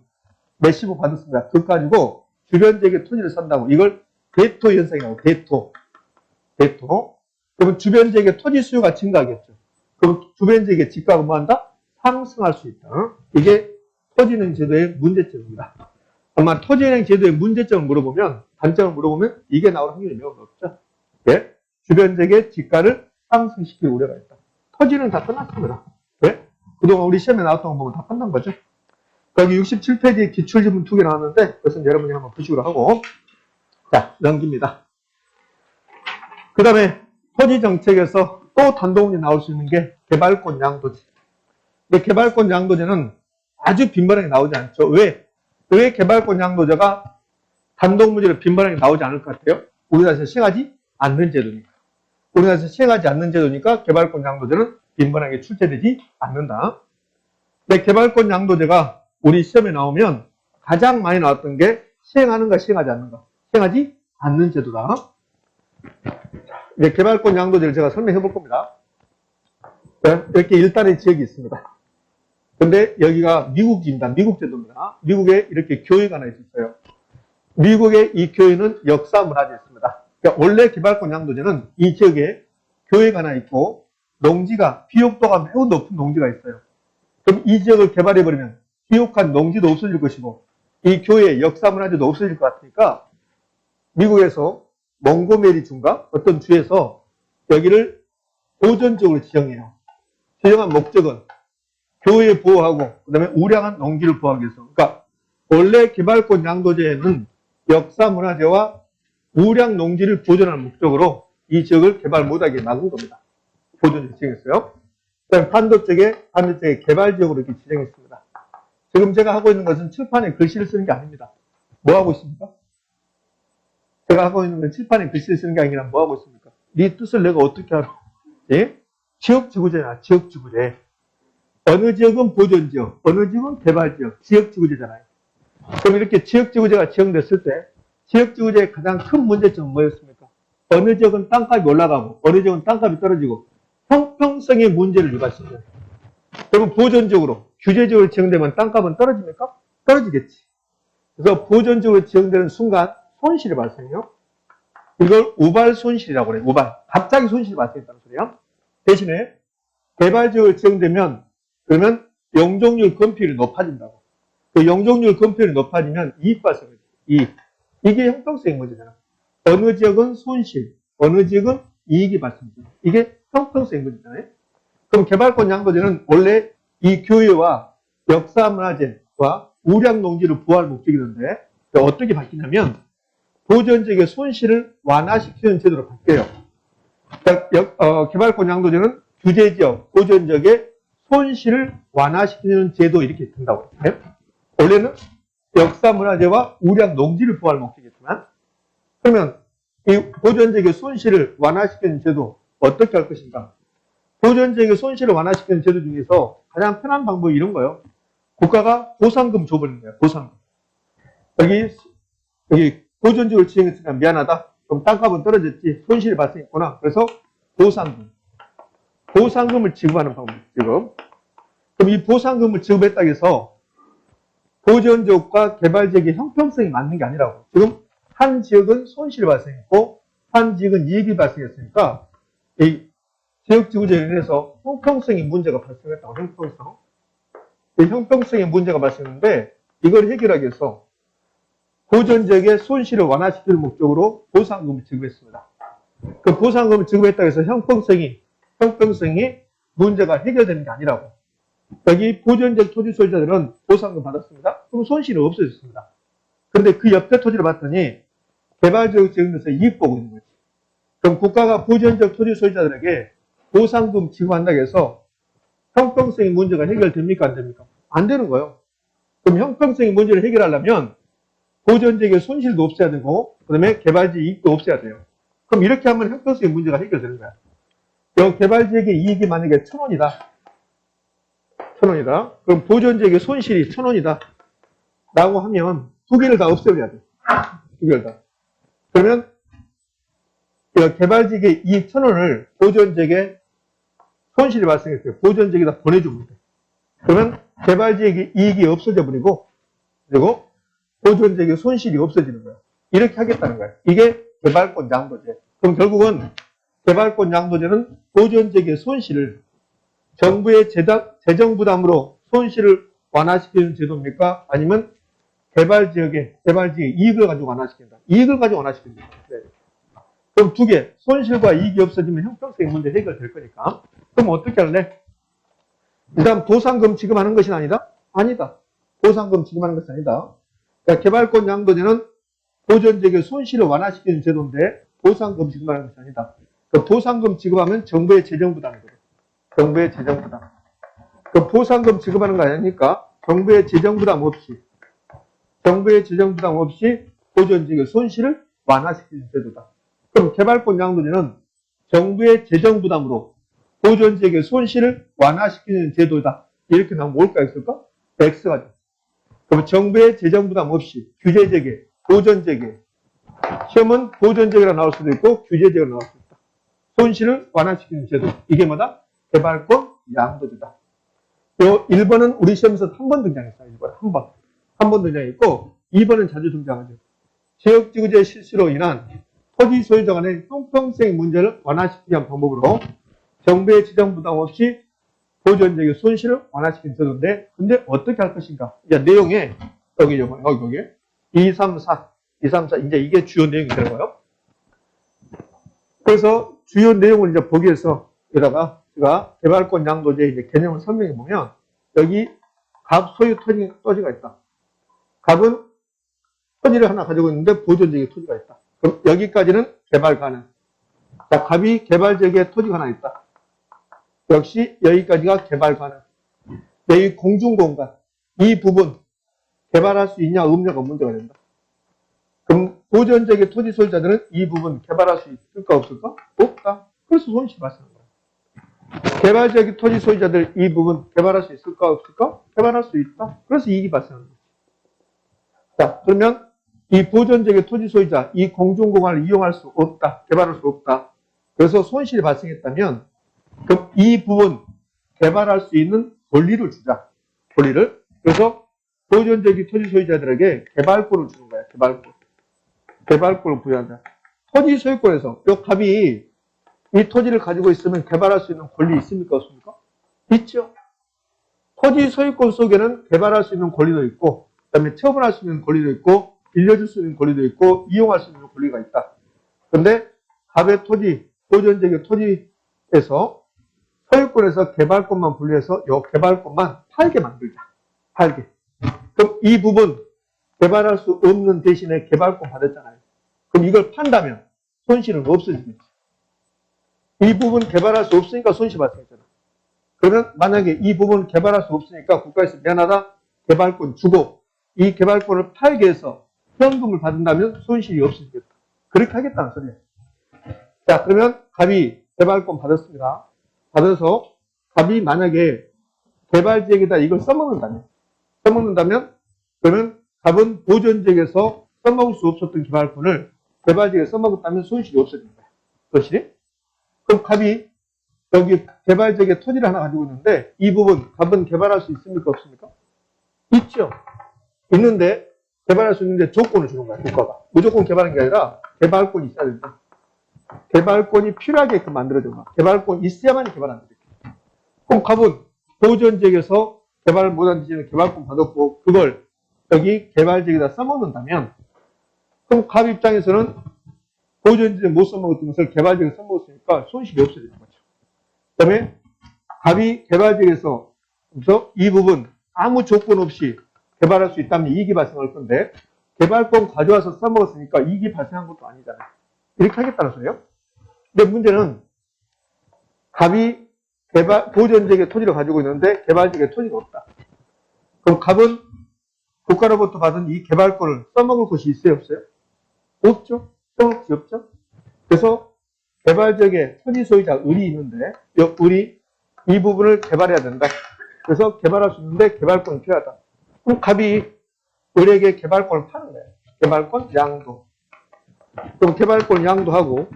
몇십억 받았습니다. 그거 가지고 주변 지역에 토지를 산다고. 이걸 대토 현상이라고. 대토. 그러면 주변 지역에 토지 수요가 증가하겠죠. 그럼 주변 지역의 집가가 뭐한다? 상승할 수 있다. 이게 토지은행 제도의 문제점입니다. 아마 토지은행 제도의 문제점을 물어보면, 단점을 물어보면 이게 나올 확률이 매우 높죠. 예? 주변 지역의 집가를 상승시킬 우려가 있다. 토지는 다 끝났습니다. 예? 그동안 우리 시험에 나왔던 거 보면 다 끝난 거죠. 여기 67페이지에 기출지문 2개 나왔는데 그것은 여러분이 한번 보시기로 하고, 자, 넘깁니다. 그 다음에 토지정책에서 또 단독문제 나올 수 있는 게 개발권 양도제. 근데 개발권 양도제는 아주 빈번하게 나오지 않죠. 왜 개발권 양도제가 단독문제로 빈번하게 나오지 않을 것 같아요? 우리나라에서 시행하지 않는 제도니까. 우리나라에서 시행하지 않는 제도니까 개발권 양도제는 빈번하게 출제되지 않는다. 근데 개발권 양도제가 우리 시험에 나오면 가장 많이 나왔던 게 시행하는가 시행하지 않는가. 시행하지 않는 제도다. 이제 개발권 양도제를 제가 설명해 볼 겁니다. 이렇게 일단의 지역이 있습니다. 근데 여기가 미국입니다. 미국 제도입니다. 미국에 이렇게 교회가 하나 있었어요. 미국의 이 교회는 역사 문화재였습니다. 그러니까 원래 개발권 양도제는 이 지역에 교회가 하나 있고 농지가 비옥도가 매우 높은 농지가 있어요. 그럼 이 지역을 개발해버리면 비옥한 농지도 없어질 것이고 이 교회의 역사 문화재도 없어질 것 같으니까 미국에서 몽고메리 주인가 어떤 주에서 여기를 보존적으로 지정해요. 지정한 목적은 교회 보호하고 그다음에 우량한 농지를 보호하기 위해서. 그러니까 원래 개발권 양도제에는 역사 문화재와 우량 농지를 보존하는 목적으로 이 지역을 개발 못하게 막은 겁니다. 보존을 지정했어요. 그다음에 반대쪽에 개발지역으로 이렇게 지정했습니다. 지금 제가 하고 있는 것은 칠판에 글씨를 쓰는 게 아닙니다. 뭐 하고 있습니까? 제가 하고 있는 건 칠판에 글씨를 쓰는 게 아니라 뭐 하고 있습니까? 네 뜻을 내가 어떻게 알아? 예? 지역지구제야, 지역지구제. 어느 지역은 보존지역, 어느 지역은 개발지역, 지역지구제잖아요. 그럼 이렇게 지역지구제가 지정됐을 때 지역지구제의 가장 큰 문제점은 뭐였습니까? 어느 지역은 땅값이 올라가고 어느 지역은 땅값이 떨어지고 형평성의 문제를 유발시켜요. 그러면 보존적으로 규제적으로 지정되면 땅값은 떨어집니까? 떨어지겠지. 그래서 보존적으로 지정되는 순간 손실이 발생해요. 이걸 우발 손실이라고 그래요. 우발. 갑자기 손실이 발생했다는 소리야. 대신에 개발지역을 지정되면 그러면 용적률 건폐율이 높아진다고. 그 용적률 건폐율이 높아지면 이익 발생이지. 이익. 이게 형평성의 문제잖아. 어느 지역은 손실, 어느 지역은 이익이 발생해요. 이게 형평성의 문제잖아요. 그럼 개발권 양도제는 원래 이 교회와 역사문화재와 우량농지를 보호할 목적이던데 어떻게 바뀌냐면 보존지역의 손실을 완화시키는 제도로 바뀌어요. 그러니까 개발권 양도제는 규제지역, 보존지역의 손실을 완화시키는 제도 이렇게 된다고 해요. 원래는 역사문화재와 우량농지를 보호할 목적이지만 그러면 이 보존지역의 손실을 완화시키는 제도 어떻게 할 것인가? 보존지역의 손실을 완화시키는 제도 중에서 가장 편한 방법이 이런 거예요. 국가가 보상금 줘버리는 거예요. 보상금. 여기 보존지역을 지정했으니까 미안하다. 그럼 땅값은 떨어졌지. 손실이 발생했구나. 그래서 보상금. 보상금을 지급하는 방법, 지금. 그럼 이 보상금을 지급했다고 해서 보존지역과 개발지역의 형평성이 맞는 게 아니라고. 지금 한 지역은 손실이 발생했고 한 지역은 이익이 발생했으니까 이 지역지구제에 인해서 형평성의 문제가 발생했다고. 형평성. 이 형평성의 문제가 발생했는데 이걸 해결하기 위해서 보존지역의 손실을 완화시킬 목적으로 보상금을 지급했습니다. 그 보상금을 지급했다고 해서 형평성이 문제가 해결되는 게 아니라고. 여기 보존지역 토지 소유자들은 보상금 받았습니다. 그럼 손실이 없어졌습니다. 그런데 그 옆에 토지를 봤더니 개발지역 지정돼서 이익 보고 있는 거지. 그럼 국가가 보존지역 토지 소유자들에게 보상금 지급한다고 해서 형평성의 문제가 해결됩니까? 안 됩니까? 안 되는 거예요. 그럼 형평성의 문제를 해결하려면 보존지역의 손실도 없애야 되고 그 다음에 개발지역 이익도 없애야 돼요. 그럼 이렇게 하면 형평성의 문제가 해결되는 거야. 이 개발지역의 이익이 만약에 1,000원이다. 1,000원이다. 그럼 보존지역의 손실이 1,000원이다. 라고 하면 두 개를 다 없애버려야 돼. 두 개를 다. 그러면 개발지역의 이익 1,000원을 보존지역에 손실이 발생했어요. 보존지역에다 보내주면 돼. 그러면 개발지역의 이익이 없어져 버리고 그리고 보존지역의 손실이 없어지는 거예요. 이렇게 하겠다는 거예요. 이게 개발권 양도제. 그럼 결국은 개발권 양도제는 보존지역의 손실을 정부의 재정 부담으로 손실을 완화시키는 제도입니까? 아니면 개발지역의 이익을 가지고 완화시킨다. 이익을 가지고 완화시킨다. 네. 그럼 두 개, 손실과 이익이 없어지면 형평성의 문제 해결될 거니까. 그럼 어떻게 할래? 일단 보상금 지급하는 것이 아니다? 아니다. 보상금 지급하는 것이 아니다. 그러니까 개발권 양도제는 보존지역의 손실을 완화시키는 제도인데 보상금 지급하는 것이 아니다. 그 보상금 지급하면 정부의 재정 부담이거든. 정부의 재정 부담. 그 보상금 지급하는 거 아니니까 정부의 재정 부담 없이 보존지역의 손실을 완화시키는 제도다. 그럼 개발권 양도제는 정부의 재정 부담으로 보존지역의 손실을 완화시키는 제도다. 이렇게 나오면 뭘까 있을까? X가 돼. 그럼 정부의 재정 부담 없이 규제재개, 보존재개. 시험은 보존재개가 나올 수도 있고 규제재개가 나올 수도 있다. 손실을 완화시키는 제도. 이게 뭐다? 개발권 양도제다. 요 1번은 우리 시험에서 한 번 등장했어요. 1번 한 번. 한 번 등장했고 2번은 자주 등장하죠. 지역지구제 실시로 인한 토지 소유자 간의 형평성 문제를 완화시키기 위한 방법으로 정부의 지정 부담 없이 보존적인 손실을 완화시키는 제도인데, 근데 어떻게 할 것인가? 이제 내용에, 여기, 2, 3, 4, 이제 이게 주요 내용이 되는 거예요. 그래서 주요 내용을 이제 보기 위해서 여기다가 제가 개발권 양도제 이제 개념을 설명해 보면, 여기 갑 소유 토지가 있다. 갑은 토지를 하나 가지고 있는데 보존적인 토지가 있다. 그럼 여기까지는 개발 가능. 자, 갑이 개발적의 토지가 하나 있다. 역시 여기까지가 개발 가능. 여기 공중공간, 이 부분 개발할 수 있냐 없냐가 문제가 된다. 그럼 보존적의 토지 소유자들은 이 부분 개발할 수 있을까 없을까? 없다. 그래서 손실이 발생한 거야. 개발적인 토지 소유자들 이 부분 개발할 수 있을까 없을까? 개발할 수 있다. 그래서 이익이 발생하는 거지. 자, 그러면 이 보존적의 토지 소유자, 이 공중공간을 이용할 수 없다. 개발할 수 없다. 그래서 손실이 발생했다면 그럼 이 부분 개발할 수 있는 권리를 주자. 권리를. 그래서 보존적인 토지 소유자들에게 개발권을 주는 거야. 개발권을 부여한다. 토지 소유권에서 이 갑이 이 토지를 가지고 있으면 개발할 수 있는 권리 있습니까? 없습니까? 있죠. 토지 소유권 속에는 개발할 수 있는 권리도 있고, 그 다음에 처분할 수 있는 권리도 있고, 빌려줄 수 있는 권리도 있고, 이용할 수 있는 권리가 있다. 그런데 갑의 토지, 보존적인 토지에서 소유권에서 개발권만 분리해서 이 개발권만 팔게 만들자. 팔게. 그럼 이 부분 개발할 수 없는 대신에 개발권 받았잖아요. 그럼 이걸 판다면 손실은 없어지겠지. 이 부분 개발할 수 없으니까 손실 발생했잖아. 그러면 만약에 이 부분 개발할 수 없으니까 국가에서 미안하다 개발권 주고 이 개발권을 팔게 해서 현금을 받는다면 손실이 없어지겠다. 그렇게 하겠다는 소리야. 자, 그러면 갑이 개발권 받았습니다. 받아서 갑이 만약에 개발지역에다 이걸 써먹는다면 그러면 갑은 보존지역에서 써먹을 수 없었던 개발권을 개발지역에 써먹었다면 손실이 없어진 거야. 손실이? 그럼 갑이 여기 개발지역에 토지를 하나 가지고 있는데 이 부분 갑은 개발할 수 있습니까? 없습니까? 있죠. 있는데 개발할 수 있는데 조건을 주는 거야. 국가가. 무조건 개발하는 게 아니라 개발권이 있어야 된다. 개발권이 필요하게끔 만들어준 거야. 개발권 있어야만 개발한다. 그럼 갑은 보존지역에서 개발을 못한 지역에 개발권 받았고 그걸 여기 개발지역에다 써먹는다면 그럼 갑 입장에서는 보존지역에 못 써먹었던 것을 개발지역에 써먹었으니까 손실이 없어지는 거죠. 그 다음에 갑이 개발지역에서 이 부분 아무 조건 없이 개발할 수 있다면 이익이 발생할 건데 개발권 가져와서 써먹었으니까 이익이 발생한 것도 아니잖아요. 이렇게 하겠다는 소리예요. 근데 문제는 갑이 보존지역에 토지를 가지고 있는데 개발지역에 토지가 없다. 그럼 갑은 국가로부터 받은 이 개발권을 써먹을 곳이 있어요? 없어요? 없죠. 써먹을 곳이 없죠. 그래서 개발지역에 토지 소유자 을이 있는데 이 부분을 개발해야 된다. 그래서 개발할 수 있는데 개발권이 필요하다. 그럼 갑이 을에게 개발권을 파는 거예요. 개발권 양도. 그럼 개발권 양도하고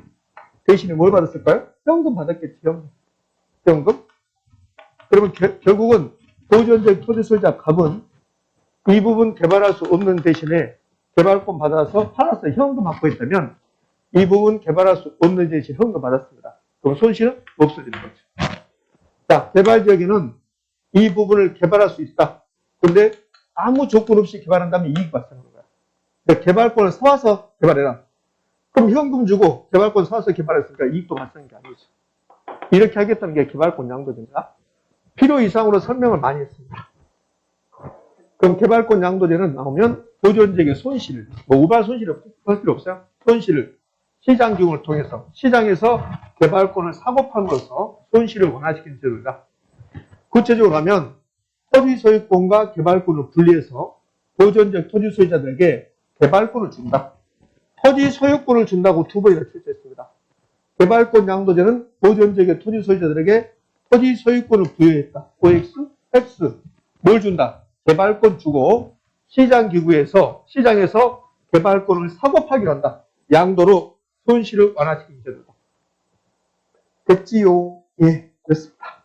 대신에 뭘 받았을까요? 현금 받았겠지. 현금. 그러면 결국은 보존적 토지 소유자 갑은 이 부분 개발할 수 없는 대신에 개발권 받아서 팔아서 현금 확보했다면 이 부분 개발할 수 없는 대신 현금 받았습니다. 그럼 손실은 없어지는 거죠. 자, 개발지역에는 이 부분을 개발할 수 있다. 근데 아무 조건 없이 개발한다면 이익 발생하는 거야. 그러니까 개발권을 사와서 개발해라. 그럼 현금 주고 개발권 사와서 개발했으니까 이익도 발생한 게 아니죠. 이렇게 하겠다는 게 개발권 양도제입니다. 필요 이상으로 설명을 많이 했습니다. 그럼 개발권 양도제는 나오면 보존지역의 손실을, 우발 손실을 할 필요 없어요. 손실을 시장 기금을 통해서 시장에서 개발권을 사고 판으로써 손실을 완화시키는 제도이다. 구체적으로 하면 토지 소유권과 개발권을 분리해서 보존적 토지 소유자들에게 개발권을 준다. 토지 소유권을 준다고 두 번이나 출제했습니다. 개발권 양도제는 보존지역의 토지 소유자들에게 토지 소유권을 부여했다. OX, X. 뭘 준다? 개발권 주고 시장에서 개발권을 사고 파기를 한다. 양도로 손실을 완화시키는 제도다. 됐지요? 예, 됐습니다.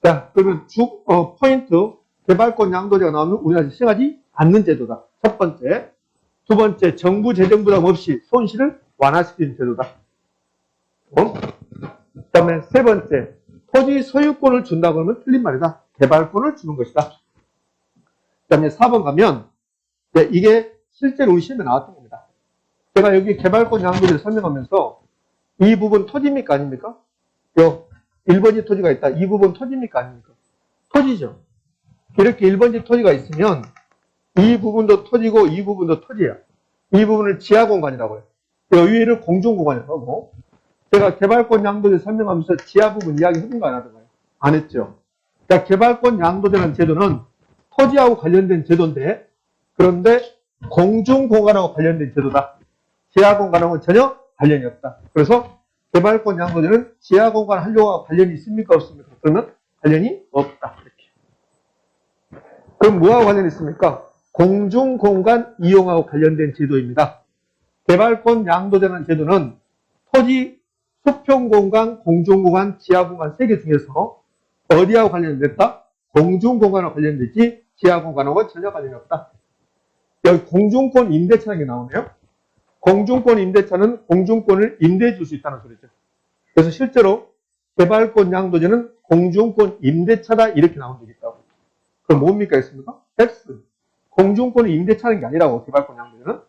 자, 그러면 포인트. 개발권 양도제가 나오면 우리나라에서 시행하지 않는 제도다. 첫 번째. 두 번째, 정부 재정 부담 없이 손실을 완화시키는 제도다. 그 다음에 세 번째, 토지 소유권을 준다고 하면 틀린 말이다. 개발권을 주는 것이다. 그 다음에 4번 가면, 이게 실제로 우리 시험에 나왔던 겁니다. 제가 여기 개발권 양도제를 설명하면서 이 부분 토지입니까? 아닙니까? 요 1번지 토지가 있다. 이 부분 토지입니까? 아닙니까? 토지죠. 이렇게 1번지 토지가 있으면 이 부분도 토지고 이 부분도 토지야. 이 부분을 지하공간이라고 해요. 여기를 공중공간이라고 하고, 제가 개발권 양도제 설명하면서 지하 부분 이야기 해본 거 안 하던가요? 안 했죠. 그러니까 개발권 양도제라는 제도는 토지하고 관련된 제도인데, 그런데 공중공간하고 관련된 제도다. 지하공간하고는 전혀 관련이 없다. 그래서 개발권 양도제는 지하공간 한료와 관련이 있습니까? 없습니까? 그러면 관련이 없다. 이렇게. 그럼 뭐하고 관련이 있습니까? 공중공간 이용하고 관련된 제도입니다. 개발권 양도제라는 제도는 토지, 수평공간, 공중공간, 지하공간 3개 중에서 어디하고 관련됐다? 공중공간하고 관련되지 지하공간하고 전혀 관련이 없다. 여기 공중권 임대차라는 게 나오네요. 공중권 임대차는 공중권을 임대해 줄 수 있다는 소리죠. 그래서 실제로 개발권 양도제는 공중권 임대차다 이렇게 나온 적이 있다고. 그럼 뭡니까 했습니까? X. 공중권이 임대차는 게 아니라고, 개발권 양도제는.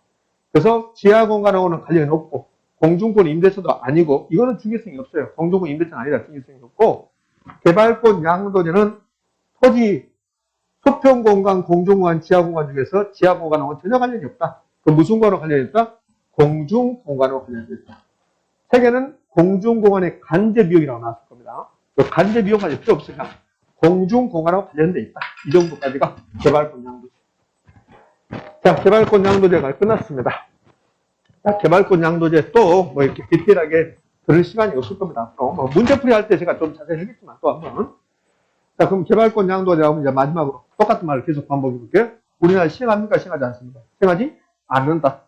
그래서 지하공간하고는 관련이 없고, 공중권 임대차도 아니고, 이거는 중요성이 없어요. 공중권 임대차는 아니라 중요성이 없고, 개발권 양도제는 토지, 수평공간, 공중공간, 지하공간 중에서 지하공간하고는 전혀 관련이 없다. 그럼 무슨 공간하고 관련이 있다? 공중공간하고 관련이 있다. 세 개는 공중공간의 간접이용이라고 나왔을 겁니다. 간접이용까지 필요 없으니까 공중공간하고 관련돼 있다. 이 정도까지가 개발권 양도제. 자, 개발권 양도제가 끝났습니다. 자, 개발권 양도제 또 뭐 이렇게 디테일하게 들을 시간이 없을 겁니다. 또 뭐 문제풀이 할 때 제가 좀 자세히 하겠지만 또 한번. 자, 그럼 개발권 양도제하고 이제 마지막으로 똑같은 말을 계속 반복해 볼게요. 우리나라 시행합니까? 시행하지 않습니다. 시행하지 않는다.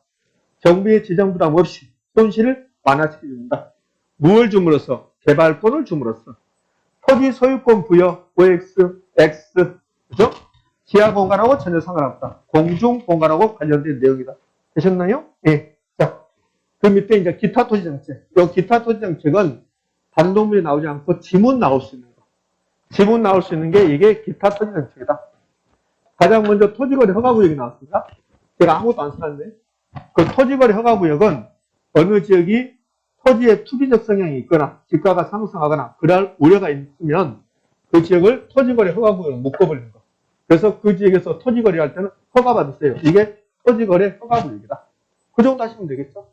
정부의 지정 부담 없이 손실을 완화시켜준다. 무엇을 줌으로써? 개발권을 줌으로써. 토지 소유권 부여, OX, X, 그죠? 지하공간하고 전혀 상관없다. 공중공간하고 관련된 내용이다. 되셨나요? 예. 자, 그 밑에 이제 기타 토지 정책. 이 기타 토지 정책은 다른 동물이 나오지 않고 지문 나올 수 있는 거. 지문 나올 수 있는 게 이게 기타 토지 정책이다. 가장 먼저 토지거래 허가구역이 나왔습니다. 제가 아무것도 안 써놨는데. 그 토지거래 허가구역은 어느 지역이 토지의 투기적 성향이 있거나 지가가 상승하거나 그럴 우려가 있으면 그 지역을 토지거래 허가구역으로 묶어버리는 거. 그래서 그 지역에서 토지거래 할 때는 허가받으세요. 이게 토지거래 허가구역이다. 그 정도 하시면 되겠죠.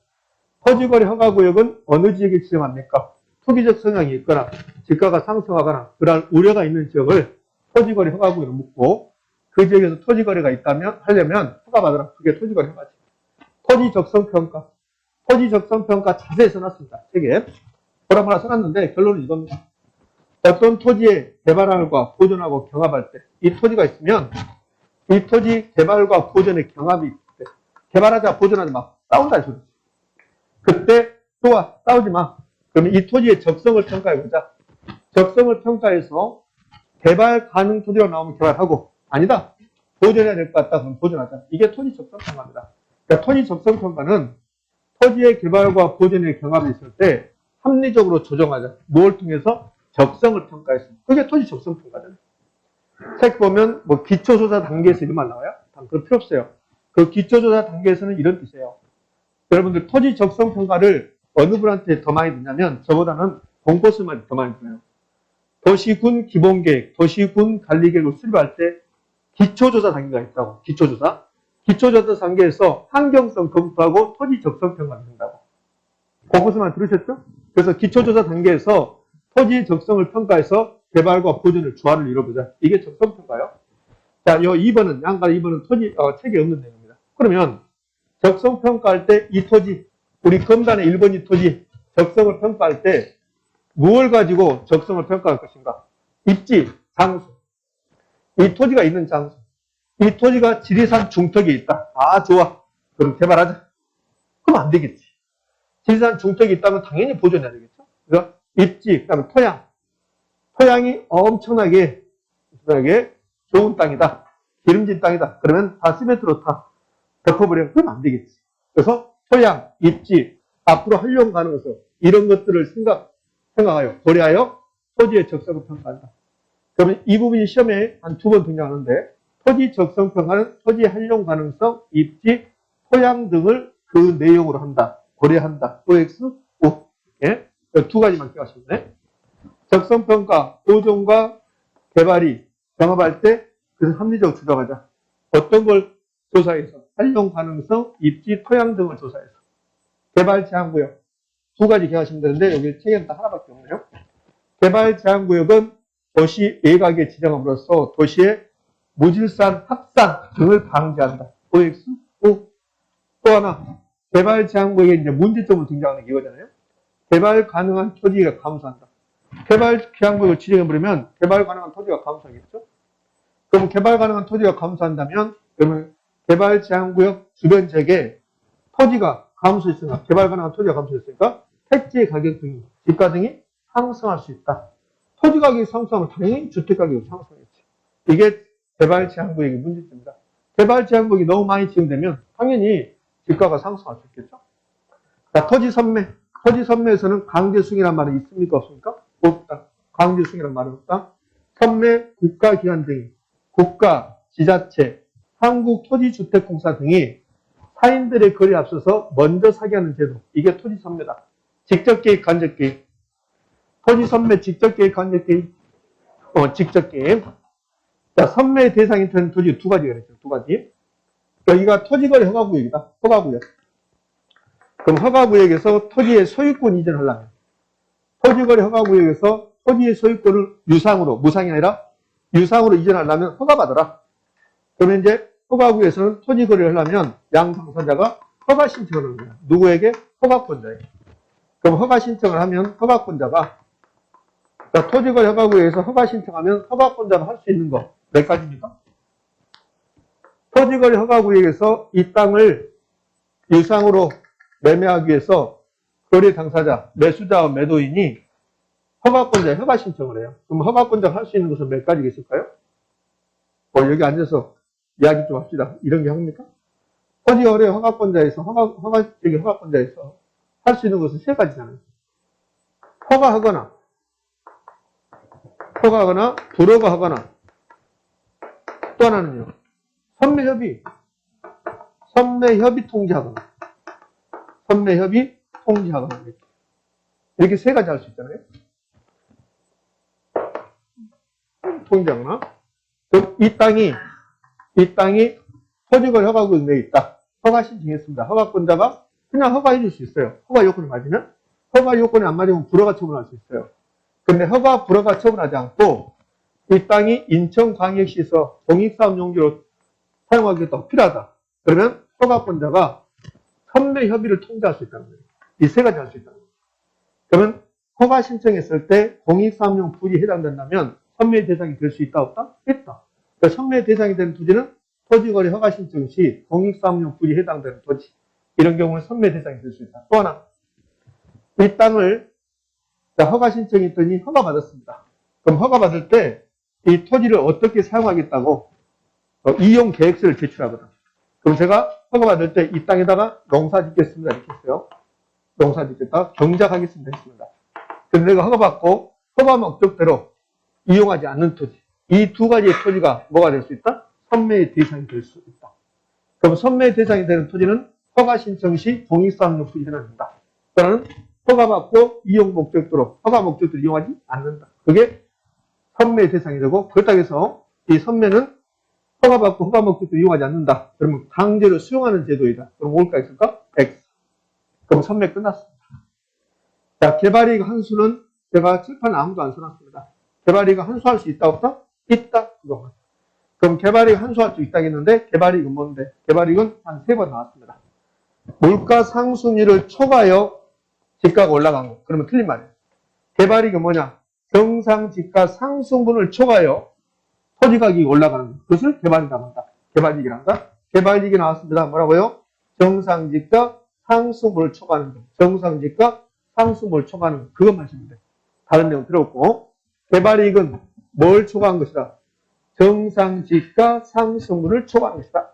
토지거래 허가구역은 어느 지역에 지정합니까? 투기적 성향이 있거나 지가가 상승하거나 그럴 우려가 있는 지역을 토지거래 허가구역으로 묶고 그 지역에서 토지거래가 있다면 하려면 허가받으라. 그게 토지거래 허가지. 토지 적성평가. 토지 적성평가 자세히 써놨습니다. 책에. 보라보라 써놨는데 결론은 이겁니다. 어떤 토지의 개발과 보존하고 경합할 때 이 토지가 있으면 이 토지 개발과 보존의 경합이 있을 때 개발하자 보존하자 막 싸운다는 소리지. 그때 좋아 싸우지 마. 그러면 이 토지의 적성을 평가해보자. 적성을 평가해서 개발 가능 토지로 나오면 개발하고 아니다. 보존해야 될 것 같다. 그럼 보존하자. 이게 토지 적성 평가입니다. 그러니까 토지 적성 평가는 토지의 개발과 보존의 경합이 있을 때 합리적으로 조정하자. 무엇을 통해서? 적성을 평가했습니다. 그게 토지 적성 평가잖아요. 책 보면 뭐 기초조사 단계에서 이런 말 나와요? 그럴 필요 없어요. 그 기초조사 단계에서는 이런 뜻이에요. 여러분들 토지 적성 평가를 어느 분한테 더 많이 듣냐면 저보다는 공포스만 더 많이 들어요. 도시군 기본계획, 도시군 관리계획을 수립할 때 기초조사 단계가 있다고. 기초조사. 기초조사 단계에서 환경성 검토하고 토지 적성 평가를 한다고. 공포스만 들으셨죠? 그래서 기초조사 단계에서 토지 적성을 평가해서 개발과 보존을 조화를 이뤄보자. 이게 적성평가요. 자, 요 2번은, 양가 2번은 토지, 책에 없는 내용입니다. 그러면 적성평가할 때 이 토지, 우리 검단의 1번지 토지 적성을 평가할 때 무엇을 가지고 적성을 평가할 것인가? 입지, 장소. 이 토지가 있는 장소. 이 토지가 지리산 중턱에 있다. 아, 좋아. 그럼 개발하자. 그럼 안 되겠지. 지리산 중턱에 있다면 당연히 보존해야 되겠죠. 그래서 입지, 그 다음에 토양. 토양이 엄청나게 좋은 땅이다. 기름진 땅이다. 그러면 다 시멘트로 다 덮어버리면 그러면 안 되겠지. 그래서 토양, 입지, 앞으로 활용 가능성 이런 것들을 생각하여 고려하여 토지의 적성을 평가한다. 그러면 이 부분이 시험에 한 2번 등장하는데 토지 적성 평가는 토지 활용 가능성, 입지, 토양 등을 그 내용으로 한다. 고려한다. OX, O. 예? 두 가지만 기억하시면 돼. 적성 평가, 보존과 개발이 경합할 때 그래서 합리적으로 추정하자. 어떤 걸 조사해서 활용 가능성, 입지, 토양 등을 조사해서 개발 제한구역 두 가지 기억하시면 되는데 여기 책에는 딱 하나밖에 없네요. 개발 제한구역은 도시 외곽에 지정함으로써 도시의 무질서한 확산 등을 방지한다. OX, O. 또 하나 개발 제한구역에 이제 문제점으로 등장하는 게 이거잖아요. 개발 가능한 토지가 감소한다. 개발 제한구역을 지정해버리면 개발 가능한 토지가 감소하겠죠. 그럼 개발 가능한 토지가 감소한다면 그러면 개발 제한구역 주변 지역에 토지가 감소했으니까 개발 가능한 토지가 감소했으니까 택지 가격 등이 집가 등이 상승할 수 있다. 토지 가격이 상승하면 당연히 주택 가격이 상승하겠지. 이게 개발 제한구역의 문제점입니다. 개발 제한구역이 너무 많이 지정되면 당연히 집가가 상승할 수 있겠죠. 자, 토지 선매. 토지 선매에서는 강제승이라는 말은 있습니까? 없습니까? 없다. 강제승이라는 말은 없다. 선매 국가기관 등이 국가, 지자체, 한국토지주택공사 등이 사인들의 거래에 앞서서 먼저 사기하는 제도. 이게 토지 선매다. 직접 개입, 간접 개입. 토지 선매, 직접 개입, 간접 개입. 직접 개입. 자, 선매 대상이 되는 토지 두 가지가 있죠. 두 가지. 여기가 토지거래 허가구역이다. 허가구역. 그럼 허가구역에서 토지의 소유권 이전을 하려면 토지거래 허가구역에서 토지의 소유권을 유상으로, 무상이 아니라 유상으로 이전하려면 허가받아라. 그러면 이제 허가구역에서는 토지거래를 하려면 양 당사자가 허가 신청을 하는 거야. 누구에게? 허가권자에게. 그럼 허가 신청을 하면 허가권자가 그러니까 토지거래 허가구역에서 허가 신청하면 허가권자가 할 수 있는 거 몇 가지입니까? 토지거래 허가구역에서 이 땅을 유상으로 매매하기 위해서 거래 당사자, 매수자와 매도인이 허가권자에 허가 신청을 해요. 그럼 허가권자가 할 수 있는 것은 몇 가지가 있을까요? 여기 앉아서 이야기 좀 합시다. 이런 게 합니까? 토지거래 허가권자에서, 허가권자에서 할 수 있는 것은 세 가지잖아요. 허가하거나, 불허가하거나, 또 하나는요. 선매협의 통지하거나. 이렇게 세 가지 할 수 있잖아요. 통지하거나. 그럼 이 땅이 토지거래 허가구역 내에 있다. 허가 신청했습니다. 허가권자가 그냥 허가해 줄 수 있어요. 허가 요건을 맞으면. 허가 요건이 안 맞으면 불허가 처분할 수 있어요. 근데 허가, 불허가 처분하지 않고 이 땅이 인천광역시에서 공익사업 용지로 사용하기가 필요하다. 그러면 허가권자가 선매협의를 통지할 수 있다는 거예요. 이 세 가지 할 수 있다는 거예요. 그러면 허가 신청했을 때 공익사업용 부지에 해당된다면 선매 대상이 될 수 있다 없다? 있다. 그러니까 선매 대상이 되는 토지는 토지거래 허가 신청 시 공익사업용 부지에 해당되는 토지. 이런 경우는 선매 대상이 될 수 있다. 또 하나. 이 땅을 허가 신청했더니 허가 받았습니다. 그럼 허가 받을 때 이 토지를 어떻게 사용하겠다고 이용 계획서를 제출하거든. 그럼 제가 허가 받을 때 이 땅에다가 농사 짓겠습니다. 이렇게 했어요. 농사 짓겠다. 경작하겠습니다. 했습니다. 근데 내가 허가 받고 허가 목적대로 이용하지 않는 토지. 이 두 가지의 토지가 뭐가 될 수 있다? 선매의 대상이 될 수 있다. 그럼 선매의 대상이 되는 토지는 허가 신청 시 공익사업용 부지에 해당된다. 또는 허가받고 이용 목적대로 허가 목적대로 이용하지 않는다. 그게 선매의 대상이 되고 그렇다고 해서 이 선매는 허가받고 허가 목적대로 이용하지 않는다. 그러면 강제로 수용하는 제도이다. 그럼 뭘까 있을까? X. 그럼 선매 끝났습니다. 자, 개발이익 환수는 제가 칠판에 아무도 안 써놨습니다. 개발이익 환수할 수 있다 없다? 있다. 그거만. 그럼 개발이익 환수할 수 있다겠는데 개발이익은 뭔데? 개발이익은 한 3번 나왔습니다. 물가 상승률을 초과하여 지가가 올라간 거. 그러면 틀린 말이에요. 개발이익은 뭐냐? 정상 지가 상승분을 초과하여 토지 가격이 올라가는 것. 그것을 개발이익이라고 한다. 개발이익이란다. 개발이익이 나왔습니다. 뭐라고요? 정상 지가 상승분을 초과하는 것. 정상 지가 상승분을 초과하는 것. 그것만 하시면 돼요. 다른 내용 필요 없고. 개발이익은 뭘 초과한 것이다? 정상 지가 상승분을 초과한 것이다.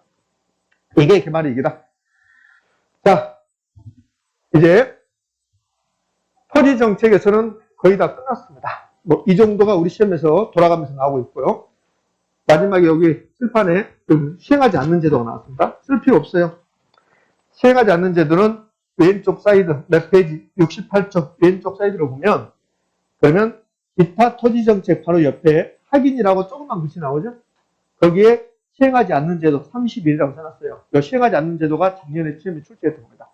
이게 개발이익이다. 자, 이제 토지 정책에서는 거의 다 끝났습니다. 뭐 이 정도가 우리 시험에서 돌아가면서 나오고 있고요. 마지막에 여기 칠판에 시행하지 않는 제도가 나왔습니다. 쓸 필요 없어요. 시행하지 않는 제도는 왼쪽 사이드, 몇 페이지 68쪽 왼쪽 사이드로 보면 그러면 기타 토지 정책 바로 옆에 확인이라고 조그만 글씨 나오죠. 거기에 시행하지 않는 제도 31이라고 써놨어요. 이 시행하지 않는 제도가 작년에 시험에 출제했던 겁니다.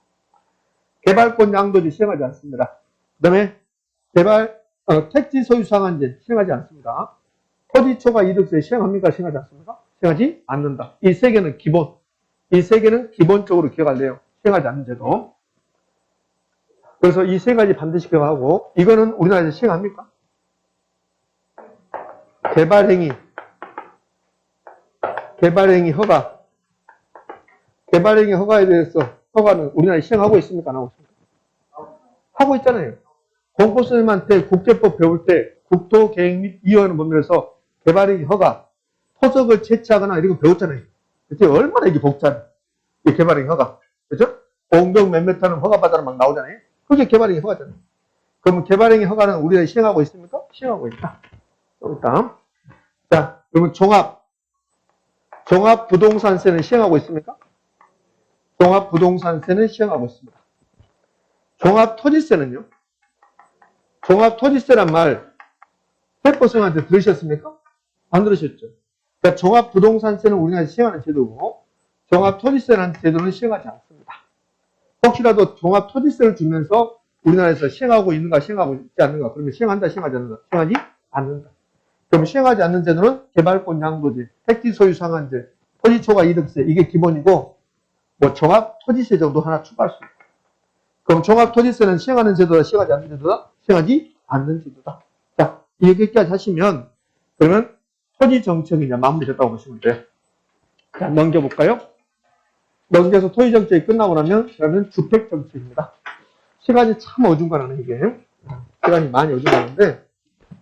개발권 양도지 시행하지 않습니다. 그 다음에 택지 소유 상한제 시행하지 않습니다. 토지 초과 이득세 시행합니까? 시행하지 않습니까? 시행하지 않는다. 이 세 개는 기본. 이 세 개는 기본적으로 기억할래요. 시행하지 않는 제도. 그래서 이 세 가지 반드시 기억하고, 이거는 우리나라에서 시행합니까? 개발행위 허가. 개발행위 허가에 대해서 허가는 우리나라에 시행하고 있습니까? 안 하고 있습니까? 하고 있잖아요. 공법선생님한테 국제법 배울 때 국토계획 및 이용하는 법률에서 개발행위 허가, 토적을 채취하거나 이런 거 배웠잖아요. 그때 얼마나 이게 복잡해. 이 개발행위 허가. 그죠? 공동 몇 메타는 허가받아는 막 나오잖아요. 그게 개발행위 허가잖아요. 그러면 개발행위 허가는 우리나라에 시행하고 있습니까? 시행하고 있다. 또 다음. 자, 그러면 종합부동산세는 시행하고 있습니까? 종합부동산세는 시행하고 있습니다. 종합토지세는요? 종합토지세란 말, 세법성한테 들으셨습니까? 안 들으셨죠? 그러니까 종합부동산세는 우리나라에서 시행하는 제도고, 종합토지세라는 제도는 시행하지 않습니다. 혹시라도 종합토지세를 주면서 우리나라에서 시행하고 있는가, 시행하고 있지 않는가, 그러면 시행한다, 시행하지 않는다, 시행하지 않는다. 그럼 시행하지 않는 제도는 개발권 양도제, 택지 소유 상한제, 토지 초과 이득세, 이게 기본이고, 뭐 종합토지세 정도 하나 추가할 수 있다. 그럼 종합토지세는 시행하는 제도다, 시행하지 않는 제도다? 시행하지 않는 제도다. 자, 여기까지 하시면, 그러면 토지정책이 이제 마무리됐다고 보시면 돼요. 자, 넘겨볼까요? 넘겨서 토지정책이 끝나고 나면, 그러면 주택정책입니다. 시간이 참 어중간하네, 이게. 시간이 많이 어중간한데,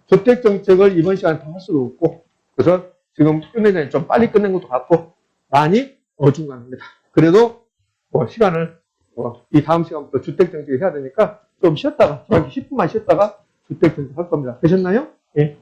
주택정책을 이번 시간에 다 할 수도 없고, 그래서 지금 끝내자니 좀 빨리 끝낸 것도 같고, 많이 어중간합니다. 그래도, 시간을, 이 다음 시간부터 주택정책 해야 되니까, 좀 쉬었다가, 10분만 쉬었다가 주택정책 할 겁니다. 되셨나요? 예.